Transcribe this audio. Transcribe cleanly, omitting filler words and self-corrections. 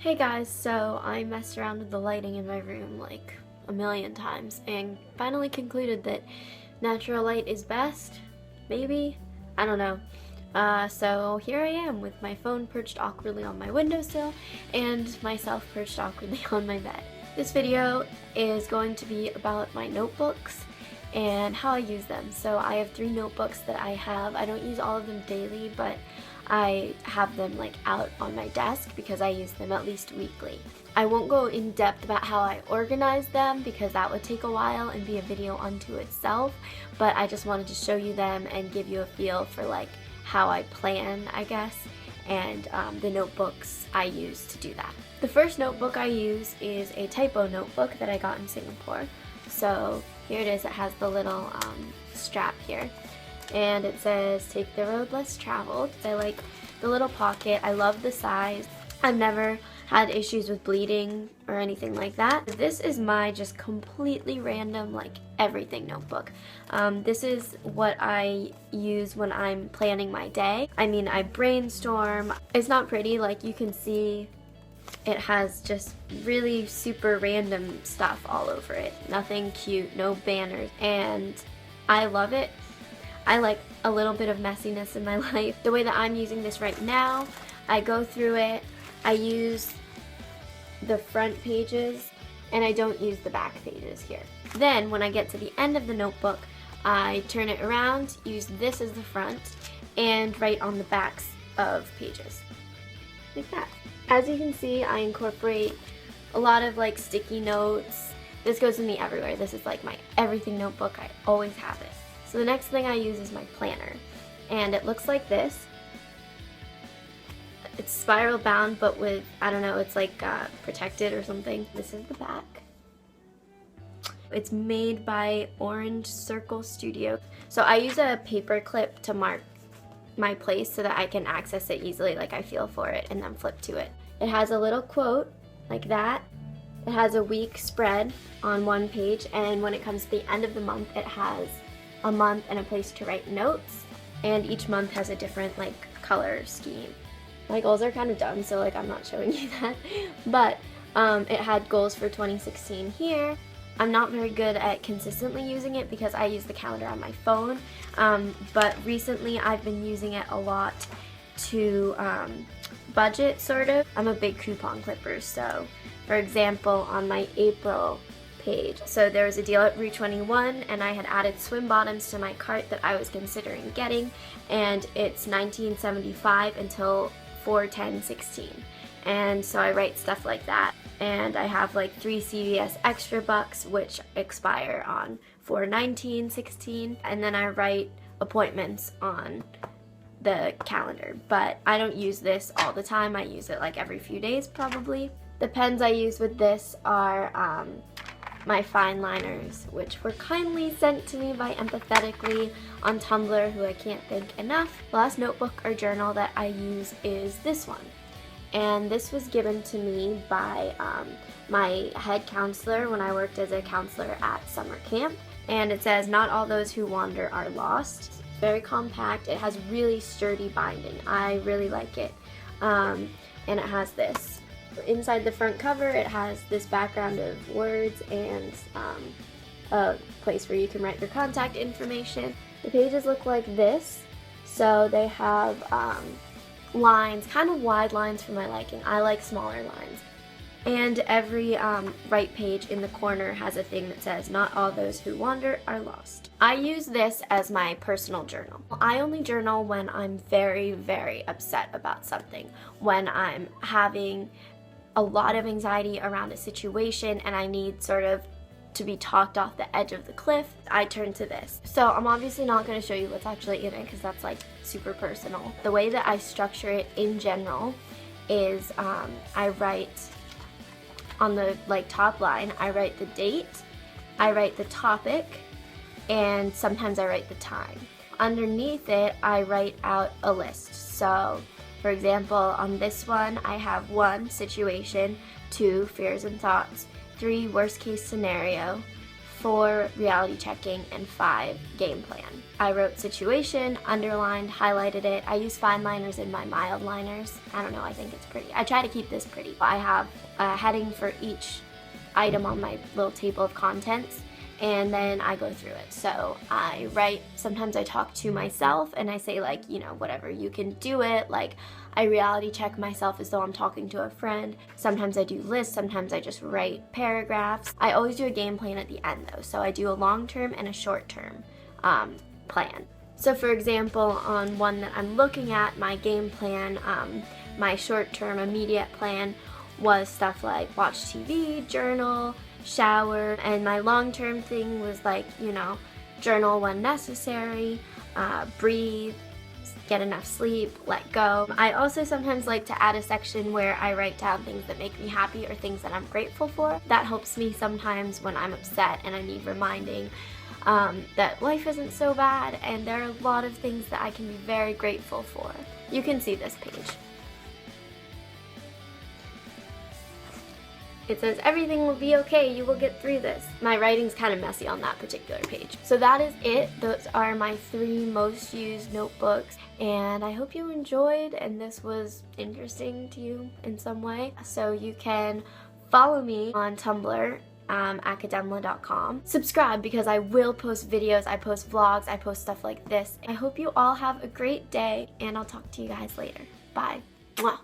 Hey guys, so I messed around with the lighting in my room like a million times and finally concluded that natural light is best, maybe? I don't know. So here I am with my phone perched awkwardly on my windowsill and myself perched awkwardly on my bed. This video is going to be about my notebooks and how I use them. So I have 3 notebooks that I have. I don't use all of them daily, but I have them like out on my desk because I use them at least weekly. I won't go in depth about how I organize them because that would take a while and be a video unto itself, but I just wanted to show you them and give you a feel for like how I plan, I guess, and the notebooks I use to do that. The first notebook I use is a typo notebook that I got in Singapore. So here it is. It has the little strap here. And it says, take the road less traveled. I like the little pocket. I love the size. I've never had issues with bleeding or anything like that. This is my just completely random, like everything notebook. This is what I use when I'm planning my day. I mean, I brainstorm. It's not pretty, like you can see it has just really super random stuff all over it. Nothing cute, no banners, and I love it. I like a little bit of messiness in my life. The way that I'm using this right now, I go through it, I use the front pages, and I don't use the back pages here. Then when I get to the end of the notebook, I turn it around, use this as the front, and write on the backs of pages. Like that. As you can see, I incorporate a lot of like sticky notes. This goes with me everywhere. This is like my everything notebook. I always have it. So the next thing I use is my planner, and it looks like this. It's spiral bound, but with, I don't know, it's like protected or something. This is the back. It's made by Orange Circle Studio. So I use a paper clip to mark my place so that I can access it easily, like I feel for it, and then flip to it. It has a little quote like that. It has a week spread on one page, and when it comes to the end of the month, it has a month and a place to write notes, and each month has a different like color scheme. My goals are kind of dumb, so like I'm not showing you that, but it had goals for 2016 here. I'm not very good at consistently using it because I use the calendar on my phone, but recently I've been using it a lot to budget, sort of. I'm a big coupon clipper, so for example on my April page. So there was a deal at Rue 21 and I had added swim bottoms to my cart that I was considering getting, and it's $19.75 until 4/10/16. And so I write stuff like that, and I have like 3 CVS extra bucks which expire on 4/19/16, and then I write appointments on the calendar. But I don't use this all the time. I use it like every few days probably. The pens I use with this are my fine liners, which were kindly sent to me by Empathetically on Tumblr, who I can't thank enough. The last notebook or journal that I use is this one. And this was given to me by my head counselor when I worked as a counselor at summer camp. And it says, not all those who wander are lost. It's very compact. It has really sturdy binding. I really like it. And it has this. Inside the front cover, it has this background of words and a place where you can write your contact information. The pages look like this. So they have lines, kind of wide lines for my liking. I like smaller lines. And every right page in the corner has a thing that says, not all those who wander are lost. I use this as my personal journal. I only journal when I'm very, very upset about something. When I'm having a lot of anxiety around a situation and I need sort of to be talked off the edge of the cliff, I turn to this. So I'm obviously not going to show you what's actually in it because that's like super personal. The way that I structure it in general is I write on the like top line, I write the date, I write the topic, and sometimes I write the time. Underneath it, I write out a list. So for example, on this one, I have 1, situation, 2, fears and thoughts, 3, worst case scenario, 4 reality checking, and 5 game plan. I wrote situation, underlined, highlighted it. I use fine liners in my mild liners. I don't know, I think it's pretty. I try to keep this pretty. I have a heading for each item on my little table of contents, and then I go through it. So I write, sometimes I talk to myself and I say, like, you know, whatever, you can do it. Like, I reality check myself as though I'm talking to a friend. Sometimes I do lists, sometimes I just write paragraphs. I always do a game plan at the end though. So I do a long-term and a short-term plan. So for example, on one that I'm looking at, my game plan, my short-term immediate plan was stuff like watch TV, journal, shower, and my long-term thing was like, you know, journal when necessary, breathe, get enough sleep, let go. I also sometimes like to add a section where I write down things that make me happy or things that I'm grateful for. That helps me sometimes when I'm upset and I need reminding that life isn't so bad and there are a lot of things that I can be very grateful for. You can see this page. It says, everything will be okay, you will get through this. My writing's kind of messy on that particular page. So that is it. Those are my 3 most used notebooks, and I hope you enjoyed and this was interesting to you in some way. So you can follow me on Tumblr, academla.com. Subscribe because I will post videos, I post vlogs, I post stuff like this. I hope you all have a great day, and I'll talk to you guys later. Bye. Mwah.